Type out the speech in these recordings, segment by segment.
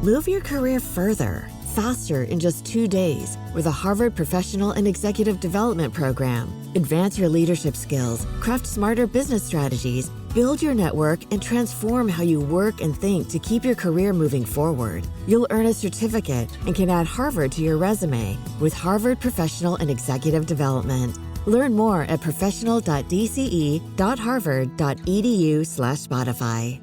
Move your career further, faster in just 2 days with a Harvard Professional and Executive Development Program. Advance your leadership skills, craft smarter business strategies, build your network, and transform how you work and think to keep your career moving forward. You'll earn a certificate and can add Harvard to your resume with Harvard Professional and Executive Development. Learn more at professional.dce.harvard.edu/Spotify.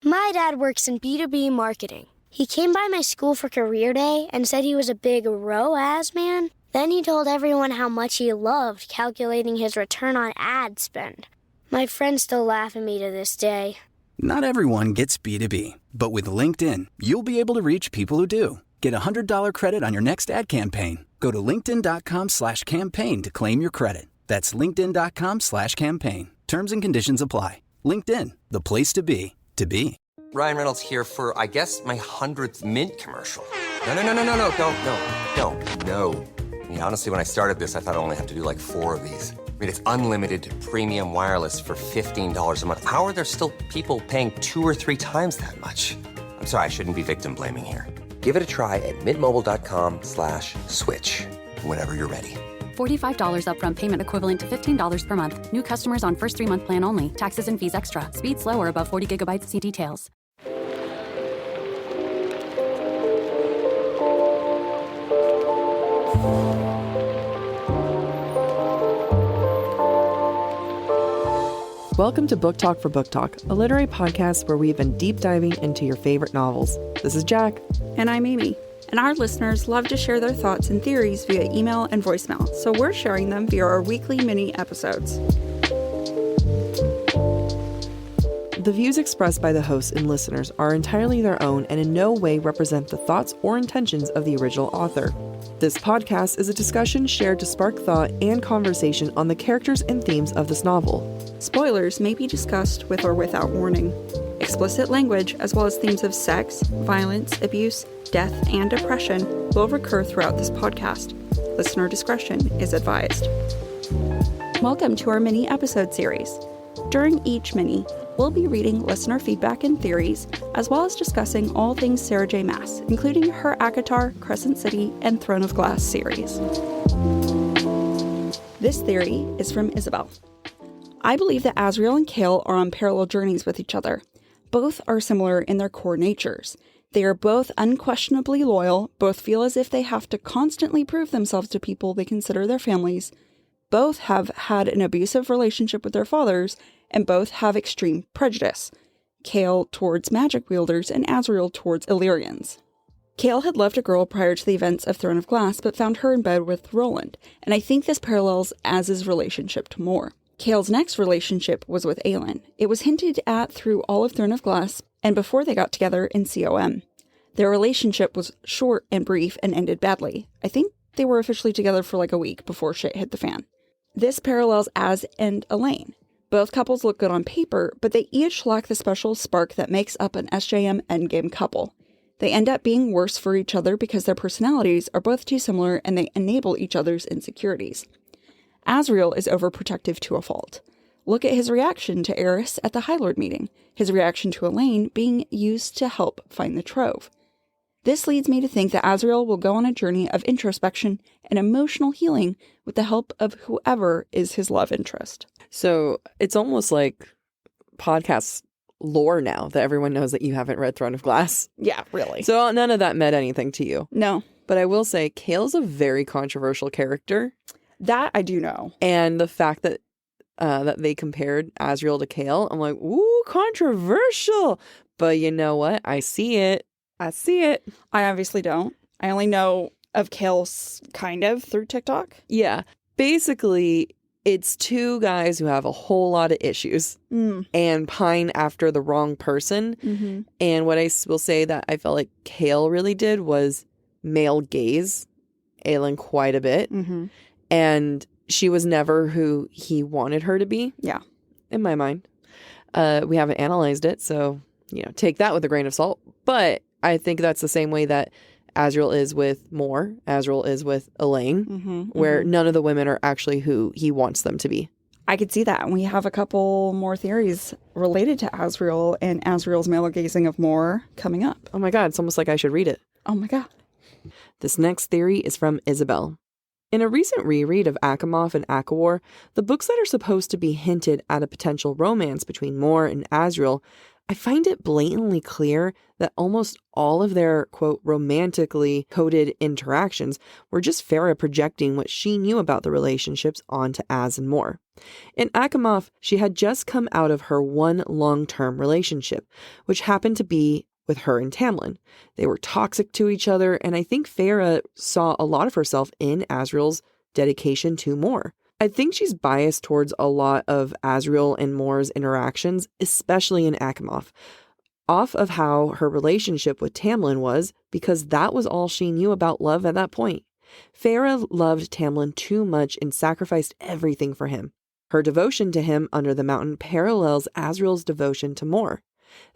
My dad works in B2B marketing. He came by my school for career day and said he was a big ROAS man. Then he told everyone how much he loved calculating his return on ad spend. My friends still laugh at me to this day. Not everyone gets B2B, but with LinkedIn, you'll be able to reach people who do. Get a $100 credit on your next ad campaign. Go to linkedin.com/campaign to claim your credit. That's linkedin.com/campaign. Terms and conditions apply. LinkedIn, the place to be, to be. Ryan Reynolds here for, I guess, my 100th Mint commercial. No, don't. I mean, honestly, when I started this, I thought I only have to do like 4 of these. I mean, it's unlimited premium wireless for $15 a month. How are there still people paying 2 or 3 times that much? I'm sorry, I shouldn't be victim blaming here. Give it a try at mintmobile.com/switch. Whenever you're ready. $45 upfront payment equivalent to $15 per month. New customers on first 3-month plan only. Taxes and fees extra. Speed slower above 40 gigabytes. See details. Welcome to Book Talk for Book Talk, a literary podcast where we've been deep diving into your favorite novels. This is Jack. And I'm Amy. And our listeners love to share their thoughts and theories via email and voicemail, so we're sharing them via our weekly mini episodes. The views expressed by the hosts and listeners are entirely their own and in no way represent the thoughts or intentions of the original author. This podcast is a discussion shared to spark thought and conversation on the characters and themes of this novel. Spoilers may be discussed with or without warning. Explicit language, as well as themes of sex, violence, abuse, death, and depression, will recur throughout this podcast. Listener discretion is advised. Welcome to our mini episode series. During each mini, we'll be reading listener feedback and theories, as well as discussing all things Sarah J. Maas, including her ACOTAR, Crescent City, and Throne of Glass series. This theory is from Isabel. I believe that Azriel and Chaol are on parallel journeys with each other. Both are similar in their core natures. They are both unquestionably loyal, both feel as if they have to constantly prove themselves to people they consider their families. Both have had an abusive relationship with their fathers, and both have extreme prejudice. Chaol towards magic wielders and Azriel towards Illyrians. Chaol had loved a girl prior to the events of Throne of Glass, but found her in bed with Roland, and I think this parallels Az's relationship to Mor. Chaol's next relationship was with Aelin. It was hinted at through all of Throne of Glass, and before they got together in COM. Their relationship was short and brief and ended badly. I think they were officially together for like a week before shit hit the fan. This parallels Az and Elaine. Both couples look good on paper, but they each lack the special spark that makes up an SJM endgame couple. They end up being worse for each other because their personalities are both too similar and they enable each other's insecurities. Azriel is overprotective to a fault. Look at his reaction to Eris at the High Lord meeting, his reaction to Elaine being used to help find the trove. This leads me to think that Azriel will go on a journey of introspection and emotional healing with the help of whoever is his love interest. So it's almost like podcast lore now that everyone knows that you haven't read Throne of Glass. Yeah, really. So none of that meant anything to you. No. But I will say, Chaol's a very controversial character. That I do know. And the fact that that they compared Azriel to Chaol, I'm like, ooh, controversial. But you know what? I see it. I obviously don't. I only know of Chaol kind of through TikTok. Yeah. Basically, it's two guys who have a whole lot of issues and pine after the wrong person. Mm-hmm. And what I will say that I felt like Chaol really did was male gaze Aelin quite a bit. Mm-hmm. And she was never who he wanted her to be. Yeah. In my mind. We haven't analyzed it, so, take that with a grain of salt. But I think that's the same way that Azriel is with Mor, Azriel is with Elaine, where none of the women are actually who he wants them to be. I could see that. And we have a couple more theories related to Asriel and Asriel's male gazing of Moore coming up. Oh my God, it's almost like I should read it. Oh my God. This next theory is from Isabel. In a recent reread of Achamoth and Akawar, the books that are supposed to be hinted at a potential romance between Moore and Asriel, I find it blatantly clear that almost all of their, quote, romantically coded interactions were just Farah projecting what she knew about the relationships onto Az and Moore. In Achamoth, she had just come out of her one long-term relationship, which happened to be with her and Tamlin. They were toxic to each other, and I think Farah saw a lot of herself in Asriel's dedication to Moore. I think she's biased towards a lot of Asriel and Moore's interactions, especially in Achamoth, off of how her relationship with Tamlin was, because that was all she knew about love at that point. Farah loved Tamlin too much and sacrificed everything for him. Her devotion to him under the mountain parallels Asriel's devotion to Moore.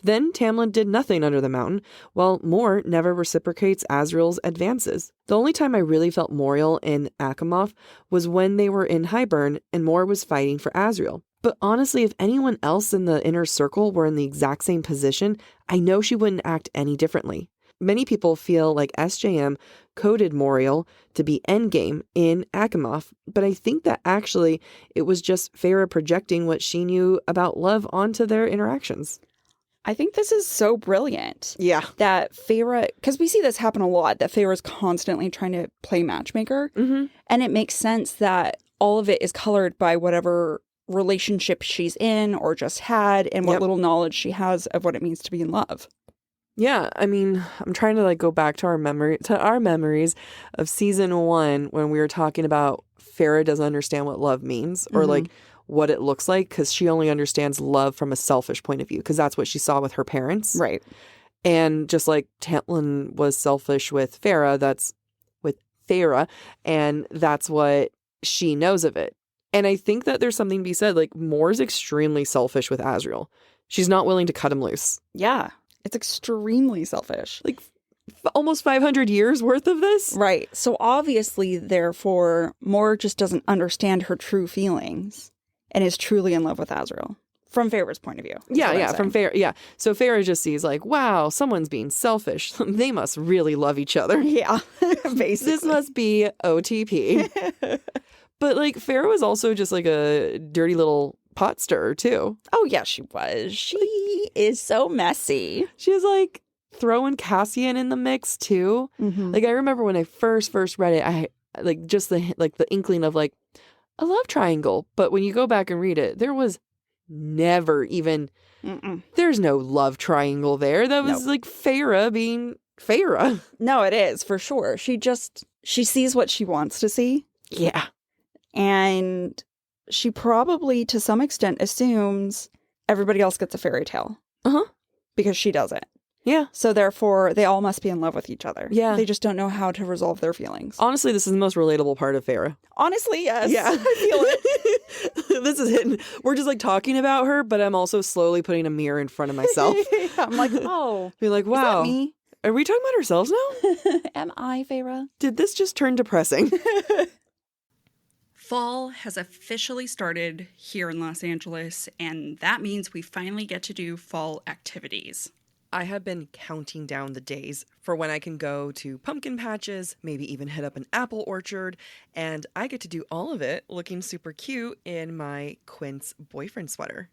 Then Tamlin did nothing under the mountain, while Moore never reciprocates Asriel's advances. The only time I really felt Moriel in Achamoth was when they were in Hybern and Moore was fighting for Asriel. But honestly, if anyone else in the inner circle were in the exact same position, I know she wouldn't act any differently. Many people feel like SJM coded Moriel to be endgame in Achamoth, but I think that actually it was just Farah projecting what she knew about love onto their interactions. I think this is so brilliant. Yeah. That Farah, because we see this happen a lot, that Farah's constantly trying to play matchmaker. Mm-hmm. And it makes sense that all of it is colored by whatever relationship she's in or just had and what little knowledge she has of what it means to be in love. Yeah, I mean, I'm trying to go back to our memories of season 1 when we were talking about Farah doesn't understand what love means or what it looks like, because she only understands love from a selfish point of view, because that's what she saw with her parents. Right. And just like Tamlin was selfish with Farah, that's with Farah, and that's what she knows of it. And I think that there's something to be said, Moore's extremely selfish with Asriel. She's not willing to cut him loose. Yeah. It's extremely selfish. Almost 500 years worth of this? Right. So obviously, therefore, Moore just doesn't understand her true feelings and is truly in love with Asriel. From Farah's point of view. Yeah, from Farah. Yeah. So Farah just sees wow, someone's being selfish. They must really love each other. Yeah, basically. This must be OTP. But Farah was also just a dirty little pot stirrer too. Oh yeah, she was. She is so messy. She was throwing Cassian in the mix too. Mm-hmm. I remember when I first read it, I just the inkling of a love triangle. But when you go back and read it, there was never even there's no love triangle there. That was Farah being Farah. No, it is for sure. She sees what she wants to see. Yeah. And she probably to some extent assumes everybody else gets a fairy tale. Uh-huh. Because she doesn't. Yeah. So therefore, they all must be in love with each other. Yeah. They just don't know how to resolve their feelings. Honestly, this is the most relatable part of Farah. Honestly, yes. Yeah. I feel it. This is hitting. We're just talking about her, but I'm also slowly putting a mirror in front of myself. I'm oh. Be wow. Is that me? Are we talking about ourselves now? Am I Farah? Did this just turn depressing? Fall has officially started here in Los Angeles, and that means we finally get to do fall activities. I have been counting down the days for when I can go to pumpkin patches, maybe even hit up an apple orchard, and I get to do all of it looking super cute in my Quince boyfriend sweater.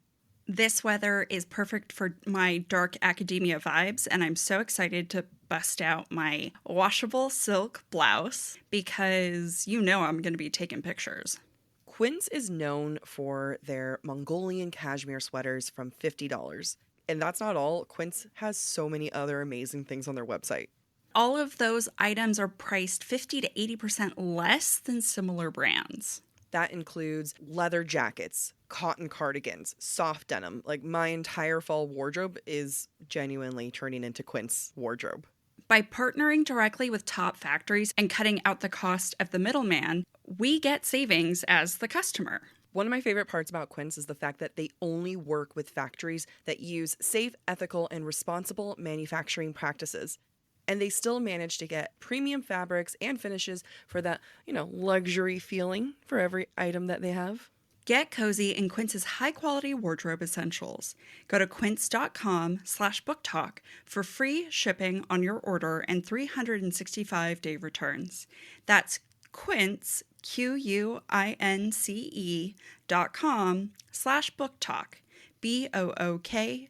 This weather is perfect for my dark academia vibes, and I'm so excited to bust out my washable silk blouse because I'm going to be taking pictures. Quince is known for their Mongolian cashmere sweaters from $50. And that's not all. Quince has so many other amazing things on their website. All of those items are priced 50 to 80% less than similar brands. That includes leather jackets, cotton cardigans, soft denim. My entire fall wardrobe is genuinely turning into Quince wardrobe. By partnering directly with top factories and cutting out the cost of the middleman, we get savings as the customer. One of my favorite parts about Quince is the fact that they only work with factories that use safe, ethical, and responsible manufacturing practices. And they still manage to get premium fabrics and finishes for that, luxury feeling for every item that they have. Get cozy in Quince's high-quality wardrobe essentials. Go to quince.com/booktalk for free shipping on your order and 365-day returns. That's Quince, QUINCE.com/booktalk, BOOKTALK,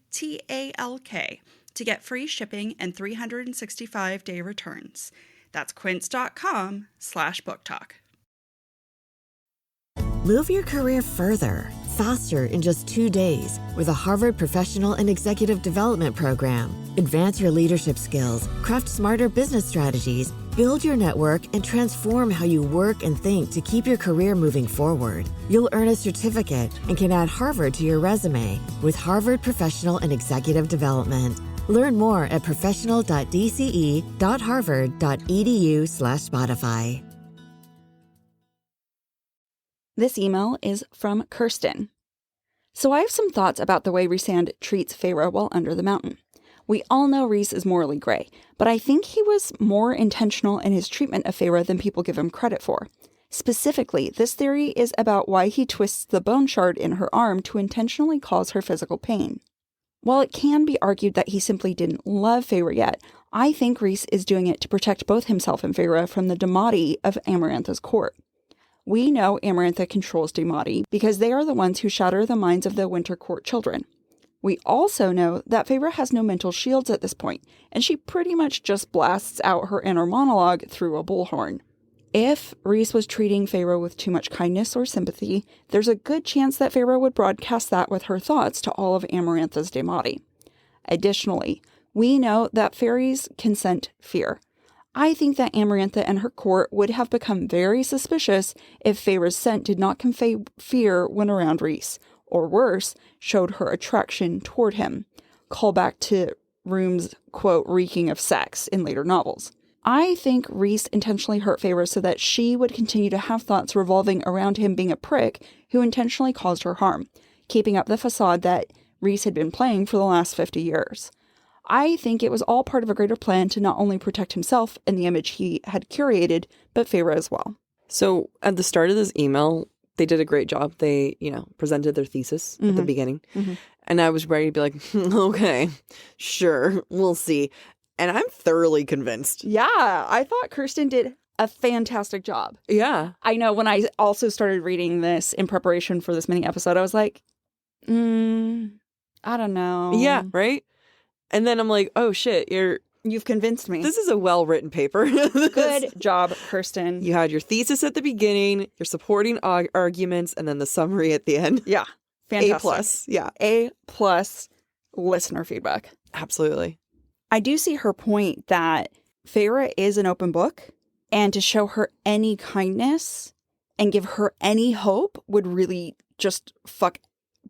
to get free shipping and 365-day returns. That's quince.com/booktalk. Move your career further, faster in just 2 days with a Harvard Professional and Executive Development Program. Advance your leadership skills, craft smarter business strategies, build your network, and transform how you work and think to keep your career moving forward. You'll earn a certificate and can add Harvard to your resume with Harvard Professional and Executive Development. Learn more at professional.dce.harvard.edu/Spotify. This email is from Kirsten. So I have some thoughts about the way Rhysand treats Feyre while under the mountain. We all know Rhys is morally gray, but I think he was more intentional in his treatment of Feyre than people give him credit for. Specifically, this theory is about why he twists the bone shard in her arm to intentionally cause her physical pain. While it can be argued that he simply didn't love Feyre yet, I think Rhys is doing it to protect both himself and Feyre from the Damati of Amarantha's court. We know Amarantha controls Damati because they are the ones who shatter the minds of the Winter Court children. We also know that Feyre has no mental shields at this point, and she pretty much just blasts out her inner monologue through a bullhorn. If Rhys was treating Feyre with too much kindness or sympathy, there's a good chance that Feyre would broadcast that with her thoughts to all of Amarantha's Damati. Additionally, we know that fairies can scent fear. I think that Amarantha and her court would have become very suspicious if Feyre's scent did not convey fear when around Rhys, or worse, showed her attraction toward him. Call back to Room's, quote, reeking of sex in later novels. I think Rhys intentionally hurt Feyre so that she would continue to have thoughts revolving around him being a prick who intentionally caused her harm, keeping up the facade that Rhys had been playing for the last 50 years. I think it was all part of a greater plan to not only protect himself and the image he had curated, but Feyre as well. So at the start of this email, they did a great job. They, presented their thesis at the beginning. Mm-hmm. And I was ready to be like, okay, sure, we'll see. And I'm thoroughly convinced. Yeah, I thought Kirsten did a fantastic job. Yeah. I know when I also started reading this in preparation for this mini episode, I was like, I don't know. Yeah, right? And then I'm like, oh shit, you've convinced me. This is a well-written paper. Good job, Kirsten. You had your thesis at the beginning, your supporting arguments, and then the summary at the end. Yeah. Fantastic. A+. Yeah. A+ listener feedback. Absolutely. I do see her point that Feyre is an open book, and to show her any kindness and give her any hope would really just fuck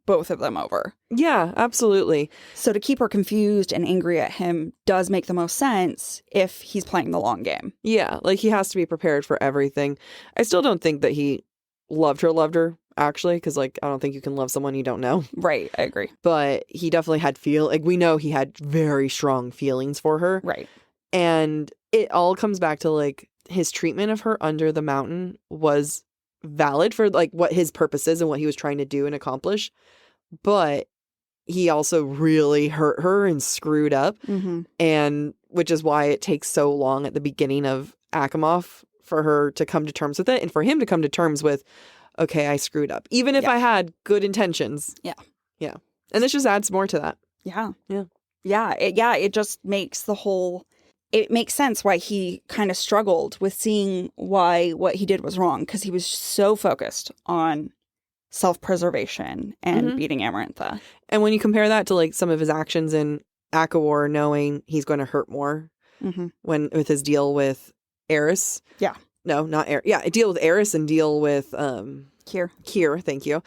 both of them over. Yeah, absolutely. So to keep her confused and angry at him does make the most sense if he's playing the long game. Yeah, like he has to be prepared for everything. I still don't think that he loved her, actually, because I don't think you can love someone you don't know. Right, I agree. But he definitely had we know he had very strong feelings for her. Right. And it all comes back to his treatment of her under the mountain was valid for what his purpose is and what he was trying to do and accomplish. But he also really hurt her and screwed up. Mm-hmm. And which is why it takes so long at the beginning of Achemoth for her to come to terms with it and for him to come to terms with, okay, I screwed up. Even if I had good intentions. Yeah. Yeah. And this just adds more to that. Yeah. Yeah. Yeah. It just makes it makes sense why he kind of struggled with seeing why what he did was wrong, because he was so focused on self-preservation and beating Amarantha. And when you compare that to some of his actions in Akawar, knowing he's going to hurt more when with his deal with Eris. Yeah. No, not Eris. Yeah, deal with Eris and deal with Kier, thank you.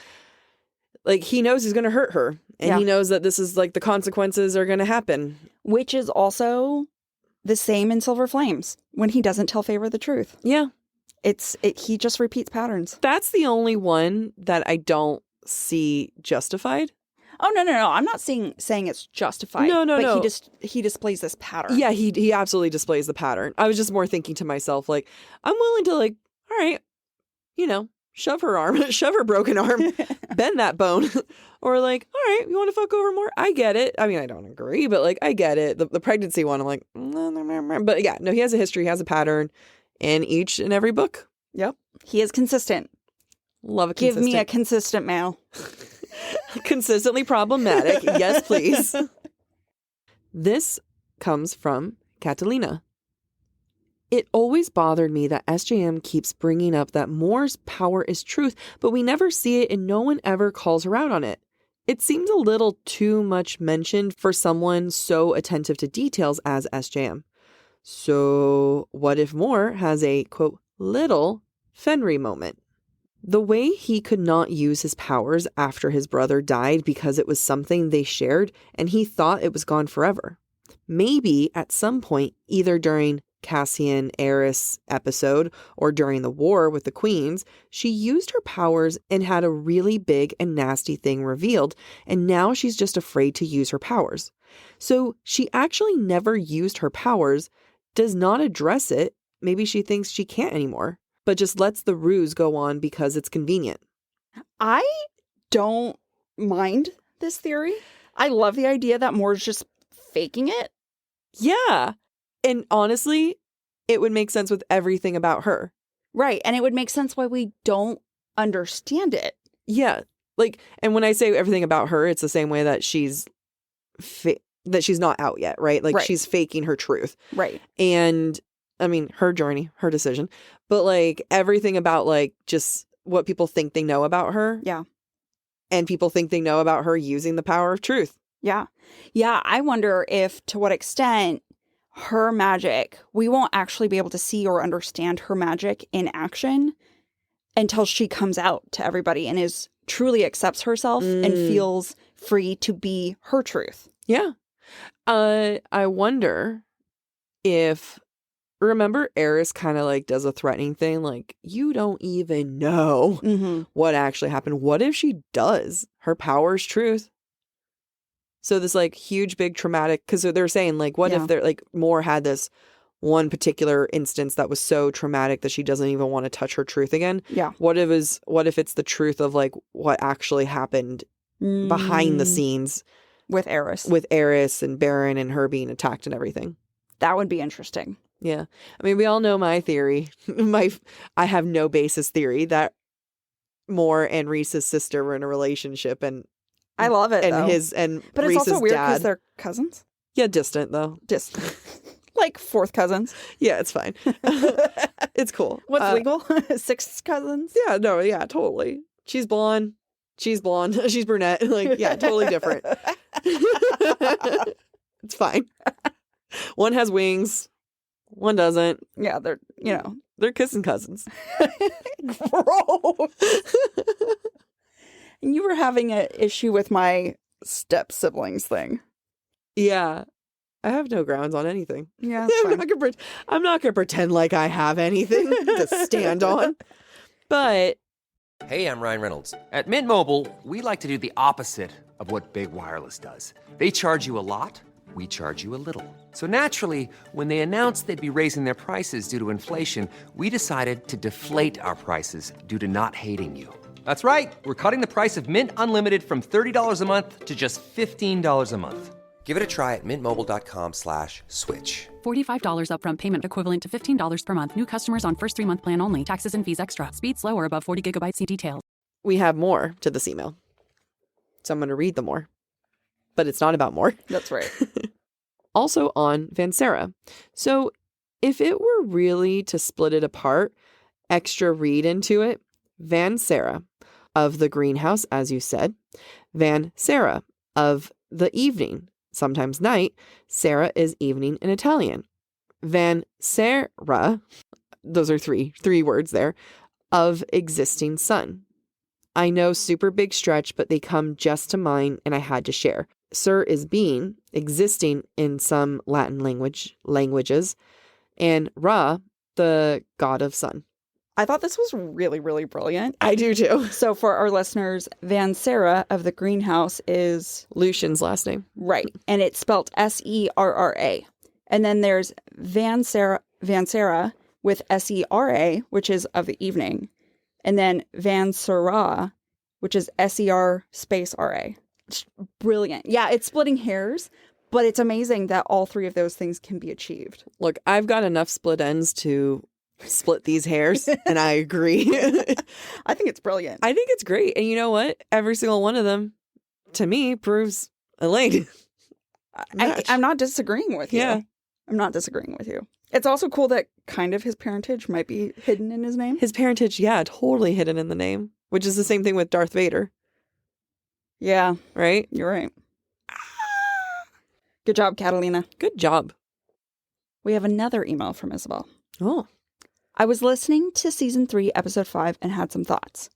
He knows he's going to hurt her, and he knows that this is the consequences are going to happen. Which is also the same in Silver Flames when he doesn't tell Feyre the truth. Yeah. He just repeats patterns. That's the only one that I don't see justified. Oh, no. I'm not saying it's justified. No. But he displays this pattern. Yeah, he absolutely displays the pattern. I was just more thinking to myself, I'm willing to all right, shove her arm, shove her broken arm, bend that bone. Or like, all right, you want to fuck over more? I get it. I mean, I don't agree, but like, I get it. The pregnancy one, I'm like, but yeah, no, he has a history, he has a pattern in each and every book. Yep. He is consistent. Love a Give consistent. me a consistent male. Consistently problematic. Yes, please. This comes from Catalina. It always bothered me that SJM keeps bringing up that Moore's power is truth, but we never see it and no one ever calls her out on it. It seems a little too much mentioned for someone so attentive to details as SJM. So what if Moore has a, quote, little Fenry moment? The way he could not use his powers after his brother died because it was something they shared and he thought it was gone forever. Maybe at some point, either during Cassian Eris episode or during the war with the queens, she used her powers and had a really big and nasty thing revealed, and now she's just afraid to use her powers. So she actually never used her powers, does not address it, maybe she thinks she can't anymore, but just lets the ruse go on because it's convenient. I don't mind this theory. I love the idea that Moore's just faking it. Yeah. And honestly, it would make sense with everything about her. Right. And it would make sense why we don't understand it. Yeah. Like, and when I say everything about her, it's the same way that she's not out yet, right? Like, she's faking her truth. Right. And I mean, her journey, her decision, but like everything about like just what people think they know about her. Yeah. And people think they know about her using the power of truth. Yeah. Yeah. I wonder if to what extent her magic, we won't actually be able to see or understand her magic in action until she comes out to everybody and is truly accepts herself and feels free to be her truth. Yeah. I wonder if, remember Eris kind of like does a threatening thing, like, you don't even know what actually happened. What if she does? Her power's truth. So this like huge, big traumatic, because they're saying like, what if they're like Moore had this one particular instance that was so traumatic that she doesn't even want to touch her truth again? Yeah. What if it's the truth of like what actually happened behind the scenes with Eris and Baron and her being attacked and everything? That would be interesting. Yeah. I mean, we all know my theory. I have no basis theory that Moore and Reese's sister were in a relationship, and I love it. And though. But Reese's it's also weird because dad. they're cousins. Yeah, distant though. Distant. Like fourth cousins. Yeah, it's fine. It's cool. What's legal? Sixth cousins? Yeah, no, yeah, totally. She's blonde. She's brunette. Like, yeah, totally different. It's fine. One has wings. One doesn't. Yeah, they're kissing cousins. Gross. And you were having an issue with my step siblings thing. Yeah. I have no grounds on anything. Yeah, I'm not going to pretend like I have anything to stand on. But Hey, I'm Ryan Reynolds. At Mint Mobile, we like to do the opposite of what Big Wireless does. They charge you a lot, we charge you a little. So naturally, when they announced they'd be raising their prices due to inflation, we decided to deflate our prices due to not hating you. That's right. We're cutting the price of Mint Unlimited from $30 a month to just $15 a month. Give it a try at mintmobile.com/switch. $45 upfront payment equivalent to $15 per month. New customers on first 3-month plan only. Taxes and fees extra. Speed slower above 40 gigabytes. See details. we have more to this email. So I'm going to read them more. But it's not about more. That's right. Also on Vansera. So if it were really to split it apart, extra read into it, Vansera of the greenhouse, as you said, Vansera of the evening, sometimes night. Sarah is evening in Italian. Vansera, those are three words there, of existing sun. I know, super big stretch, but they come just to mind and I had to share. Sir is being, existing in some Latin languages, and Ra, the god of sun. I thought this was really, really brilliant. I do too. So for our listeners, Vansera of the greenhouse is Lucian's last name. Right. And it's spelled Serra. And then there's Vansera with Sera, which is of the evening. And then Van Sera, which is SER space RA. It's brilliant. Yeah, it's splitting hairs, but it's amazing that all three of those things can be achieved. Look, I've got enough split ends to split these hairs, and I agree. I think it's brilliant. I think it's great. And you know what? Every single one of them, to me, proves Elaine. I'm not disagreeing with you. Yeah. I'm not disagreeing with you. It's also cool that kind of his parentage might be hidden in his name. His parentage, yeah, totally hidden in the name, which is the same thing with Darth Vader. Yeah. Right? You're right. Good job, Catalina. Good job. We have another email from Isabel. Oh. I was listening to season 3, episode 5, and had some thoughts.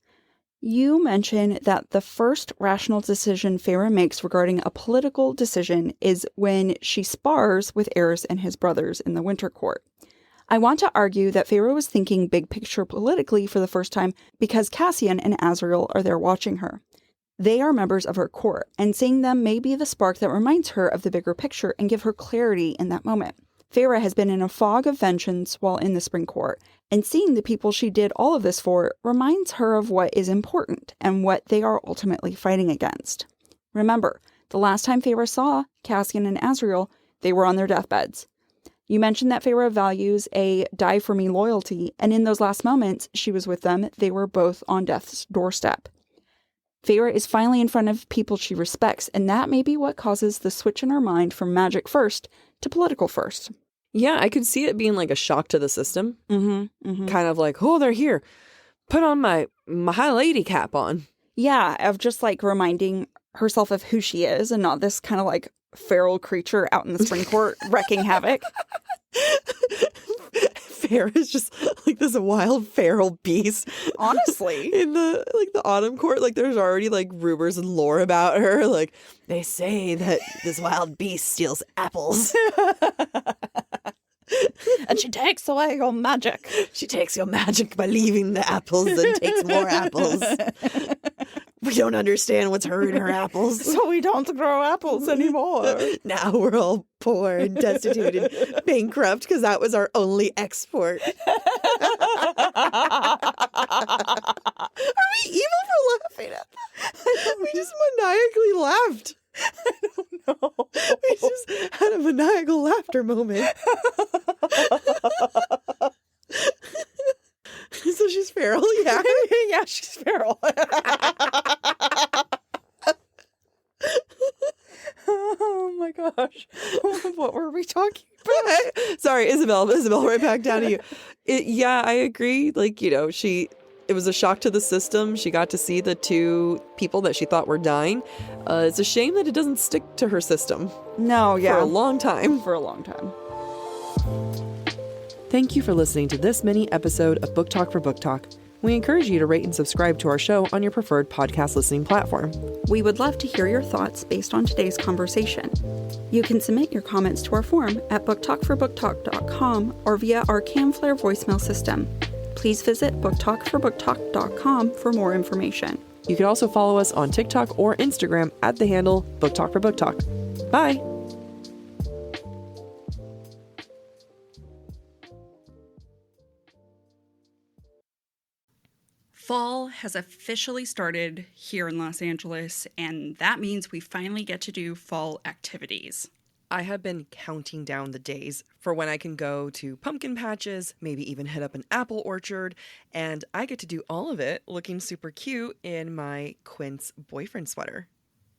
You mentioned that the first rational decision Feyre makes regarding a political decision is when she spars with Aerys and his brothers in the Winter Court. I want to argue that Feyre was thinking big picture politically for the first time because Cassian and Azriel are there watching her. They are members of her court, and seeing them may be the spark that reminds her of the bigger picture and give her clarity in that moment. Feyre has been in a fog of vengeance while in the Spring Court, and seeing the people she did all of this for reminds her of what is important and what they are ultimately fighting against. Remember, the last time Feyre saw Cassian and Azriel, they were on their deathbeds. You mentioned that Feyre values a die-for-me loyalty, and in those last moments she was with them, they were both on death's doorstep. Feyre is finally in front of people she respects, and that may be what causes the switch in her mind from magic first to political first. Yeah, I could see it being like a shock to the system. Mm-hmm. Kind of like, oh, they're here. Put on my high lady cap on. Yeah, of just like reminding herself of who she is and not this kind of like feral creature out in the Spring Court wreaking havoc. Feyre is just like this wild feral beast. Honestly. In the autumn court, like there's already like rumors and lore about her. Like they say that this wild beast steals apples. And she takes away your magic. She takes your magic by leaving the apples and takes more apples. We don't understand what's her in her apples. So we don't grow apples anymore. Now we're all poor and destitute and bankrupt because that was our only export. Are we evil for laughing at that? We just maniacally laughed. I don't know. We just had a maniacal laughter moment. So she's feral, yeah? Yeah, she's feral. Oh my gosh. What were we talking about? Sorry, Isabel, right back down to you. Yeah, I agree. Like, it was a shock to the system. She got to see the two people that she thought were dying. It's a shame that it doesn't stick to her system. No, yeah. For a long time. For a long time. Thank you for listening to this mini episode of Book Talk for Book Talk. We encourage you to rate and subscribe to our show on your preferred podcast listening platform. We would love to hear your thoughts based on today's conversation. You can submit your comments to our form at booktalkforbooktalk.com or via our Camflare voicemail system. Please visit booktalkforbooktalk.com for more information. You can also follow us on TikTok or Instagram at the handle Book Talk for Book Talk. Bye! Fall has officially started here in Los Angeles, and that means we finally get to do fall activities. I have been counting down the days for when I can go to pumpkin patches, maybe even hit up an apple orchard, and I get to do all of it looking super cute in my Quince boyfriend sweater.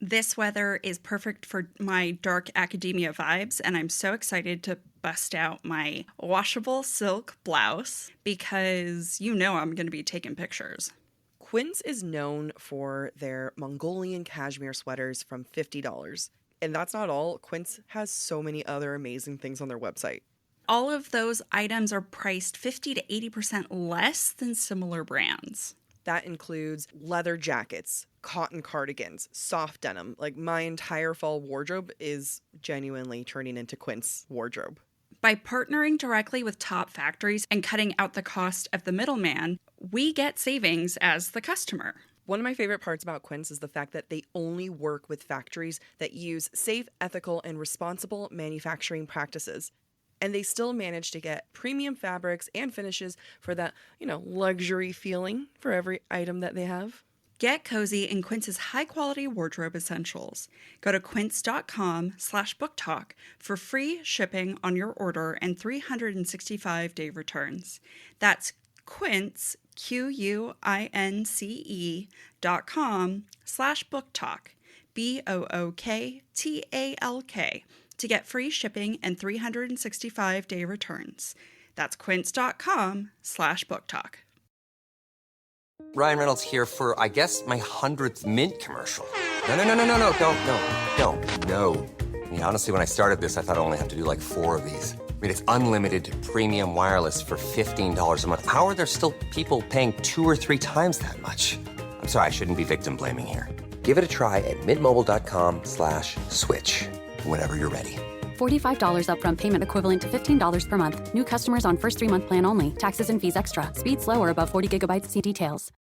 This weather is perfect for my dark academia vibes, and I'm so excited to bust out my washable silk blouse because I'm going to be taking pictures. Quince is known for their Mongolian cashmere sweaters from $50. And that's not all. Quince has so many other amazing things on their website. All of those items are priced 50 to 80% less than similar brands. That includes leather jackets, cotton cardigans, soft denim. Like my entire fall wardrobe is genuinely turning into Quince wardrobe. By partnering directly with top factories and cutting out the cost of the middleman, we get savings as the customer. One of my favorite parts about Quince is the fact that they only work with factories that use safe, ethical, and responsible manufacturing practices. and they still manage to get premium fabrics and finishes for that, luxury feeling for every item that they have. Get cozy in Quince's high-quality wardrobe essentials. Go to quince.com/booktalk for free shipping on your order and 365-day returns. That's Quince, QUINCE.com/booktalk, BOOKTALK, to get free shipping and 365-day returns. That's quince.com/booktalk. Ryan Reynolds here for, I guess, my 100th Mint commercial. No, don't. I mean, honestly, when I started this, I thought I only have to do like 4 of these. I mean, it's unlimited premium wireless for $15 a month. How are there still people paying 2 or 3 times that much? I'm sorry, I shouldn't be victim blaming here. Give it a try at mintmobile.com/switch. Whenever you're ready. $45 upfront payment equivalent to $15 per month. New customers on first 3-month plan only. Taxes and fees extra. Speed slower above 40 gigabytes. See details.